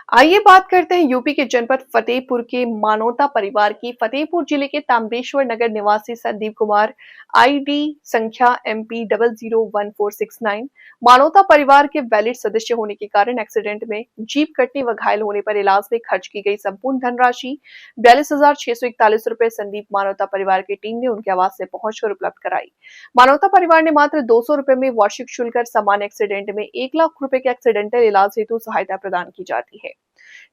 आइए बात करते हैं यूपी के जनपद फतेहपुर के मानवता परिवार की। फतेहपुर जिले के ताम्रेश्वर नगर निवासी संदीप कुमार आईडी संख्या MP 001469 मानवता परिवार के वैलिड सदस्य होने के कारण एक्सीडेंट में जीप कटने व घायल होने पर इलाज में खर्च की गई संपूर्ण धनराशि 42,641 रुपए संदीप मानवता परिवार की टीम ने उनके आवास से पहुंचकर उपलब्ध कराई। मानवता परिवार ने मात्र 200 रुपए में वार्षिक शुल्क कर सामान्य एक्सीडेंट में 1 लाख रुपए के एक्सीडेंटल इलाज हेतु सहायता प्रदान की जाती है।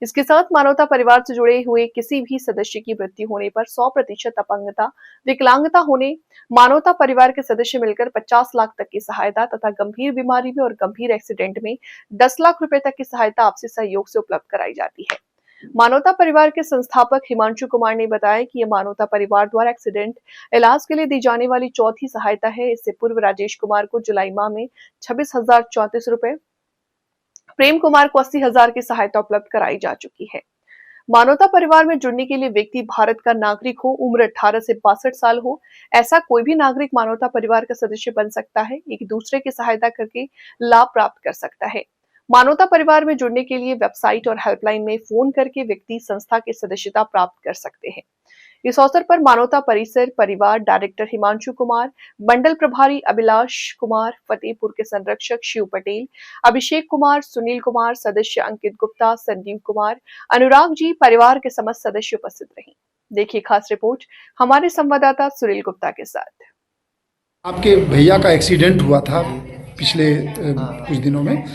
इसके साथ मानवता परिवार से जुड़े हुए किसी भी सदस्य की मृत्यु होने पर 100% अपंगता, विकलांगता होने मानवता परिवार के सदस्य मिलकर 50 लाख तक की सहायता तथा गंभीर बीमारी में और गंभीर एक्सीडेंट में 10 लाख रुपए तक की सहायता आपसी सहयोग से उपलब्ध कराई जाती है। मानवता परिवार के संस्थापक हिमांशु कुमार ने बताया कि यह मानवता परिवार द्वारा एक्सीडेंट इलाज के लिए दी जाने वाली चौथी सहायता है। इससे पूर्व राजेश कुमार को जुलाई माह में 26,034 रुपए, प्रेम कुमार को 80,000 की सहायता उपलब्ध कराई जा चुकी है। मानवता परिवार में जुड़ने के लिए व्यक्ति भारत का नागरिक हो, उम्र 18 से 62 साल हो, ऐसा कोई भी नागरिक मानवता परिवार का सदस्य बन सकता है। एक दूसरे की सहायता करके लाभ प्राप्त कर सकता है। मानवता परिवार में जुड़ने के लिए वेबसाइट और हेल्पलाइन में फोन करके व्यक्ति संस्था की सदस्यता प्राप्त कर सकते हैं। इस अवसर पर मानवता परिसर परिवार डायरेक्टर हिमांशु कुमार, मंडल प्रभारी अभिलाष कुमार, फतेहपुर के संरक्षक शिव पटेल, अभिषेक कुमार, सुनील कुमार, सदस्य अंकित गुप्ता, संजीव कुमार, अनुराग जी, परिवार के समस्त सदस्य उपस्थित रहे। देखिए खास रिपोर्ट हमारे संवाददाता सुनील गुप्ता के साथ। आपके भैया का एक्सीडेंट हुआ था पिछले कुछ दिनों में,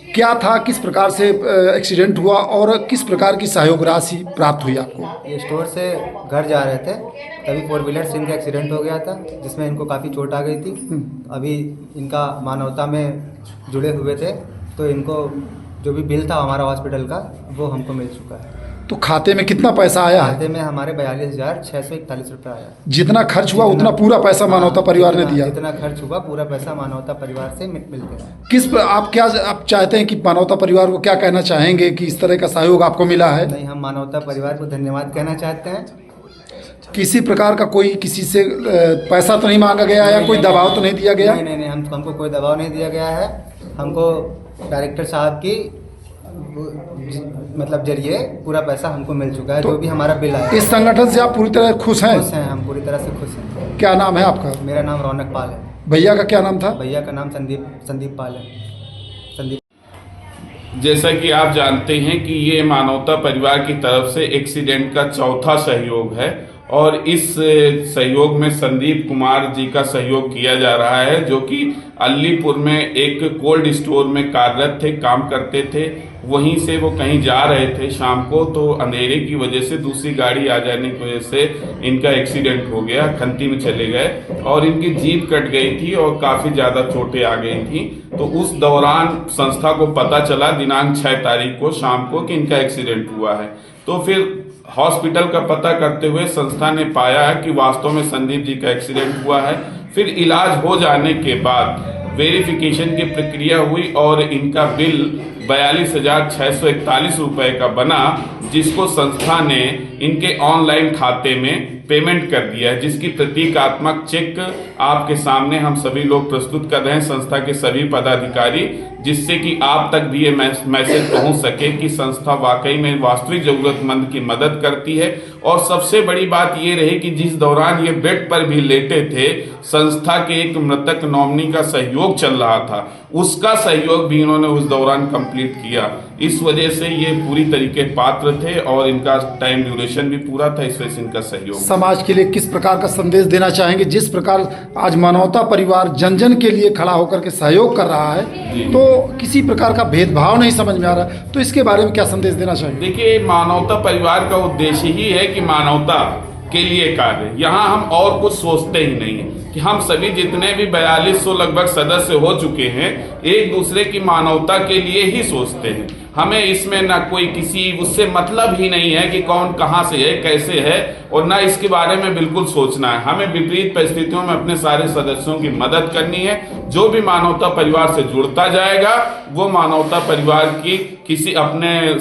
क्या था, किस प्रकार से एक्सीडेंट हुआ और किस प्रकार की सहयोग राशि प्राप्त हुई आपको? ये स्टोर से घर जा रहे थे, तभी 4 व्हीलर से इनका एक्सीडेंट हो गया था, जिसमें इनको काफ़ी चोट आ गई थी। अभी इनका मानवता में जुड़े हुए थे, तो इनको जो भी बिल था हमारा हॉस्पिटल का, वो हमको मिल चुका है। तो खाते में कितना पैसा आया है? खाते में हमारे 42,641 रुपये आया। जितना खर्च हुआ उतना पूरा पैसा मानवता परिवार ने दिया? जितना खर्च हुआ पूरा पैसा मानवता परिवार से मिलते हैं। आप चाहते हैं कि मानवता परिवार को क्या कहना चाहेंगे कि इस तरह का सहयोग आपको मिला है? नहीं, हम मानवता परिवार को धन्यवाद कहना चाहते हैं। किसी प्रकार का कोई किसी से पैसा तो नहीं मांगा गया या कोई दबाव तो नहीं दिया गया? नहीं, हमको कोई दबाव नहीं दिया गया है। हमको डायरेक्टर साहब की मतलब जरिए पूरा पैसा हमको मिल चुका है, तो जो भी हमारा बिल आया। इस संगठन से आप पूरी तरह खुश हैं? खुश हैं, हम पूरी तरह से खुश हैं। क्या नाम है आपका? मेरा नाम रौनक पाल है। भैया का क्या नाम था? भैया का नाम संदीप पाल है। जैसा कि आप जानते हैं कि ये मानवता परिवार की तरफ से एक्सीडेंट का चौथा सहयोग है और इस सहयोग में संदीप कुमार जी का सहयोग किया जा रहा है, जो कि अलीपुर में एक कोल्ड स्टोर में कार्यरत थे, काम करते थे। वहीं से वो कहीं जा रहे थे शाम को, तो अंधेरे की वजह से दूसरी गाड़ी आ जाने की वजह से इनका एक्सीडेंट हो गया, खंती में चले गए और इनकी जीप कट गई थी और काफ़ी ज़्यादा चोटें आ गई थी। तो उस दौरान संस्था को पता चला दिनांक 6 तारीख को शाम को कि इनका एक्सीडेंट हुआ है। तो फिर हॉस्पिटल का पता करते हुए संस्था ने पाया है कि वास्तव में संदीप जी का एक्सीडेंट हुआ है। फिर इलाज हो जाने के बाद वेरिफिकेशन की प्रक्रिया हुई और इनका बिल 42,641 रुपए का बना, जिसको संस्था ने इनके ऑनलाइन खाते में पेमेंट कर दिया है, जिसकी प्रतीकात्मक चेक आपके सामने हम सभी लोग प्रस्तुत कर रहे हैं, संस्था के सभी पदाधिकारी, जिससे कि आप तक भी ये मैसेज पहुंच सके कि संस्था वाकई में वास्तविक जरूरतमंद की मदद करती है। और सबसे बड़ी बात ये रही कि जिस दौरान ये बेड पर भी लेटे थे, संस्था के एक मृतक नॉमिनी का सहयोग चल रहा था, उसका सहयोग भी इन्होंने उस दौरान कंप्लीट किया। इस वजह से ये पूरी तरीके पात्र थे और इनका टाइम ड्यूरेशन भी पूरा था, इस वजह से इनका सहयोग। समाज के लिए किस प्रकार का संदेश देना चाहेंगे? जिस प्रकार आज मानवता परिवार जन जन के लिए खड़ा होकर के सहयोग कर रहा है, तो किसी प्रकार का भेदभाव नहीं समझ में आ रहा, तो इसके बारे में क्या संदेश देना चाहेंगे? देखिए, मानवता परिवार का उद्देश्य ही है कि मानवता के लिए कार्य। यहाँ हम और कुछ सोचते ही नहीं है कि हम सभी जितने भी 4200 लगभग सदस्य हो चुके हैं, एक दूसरे की मानवता के लिए ही सोचते हैं। हमें इसमें ना कोई किसी उससे मतलब ही नहीं है कि कौन कहाँ से है, कैसे है, और ना इसके बारे में बिल्कुल सोचना है। हमें विपरीत परिस्थितियों में अपने सारे सदस्यों की मदद करनी है। जो भी मानवता परिवार से जुड़ता जाएगा वो मानवता परिवार की किसी अपने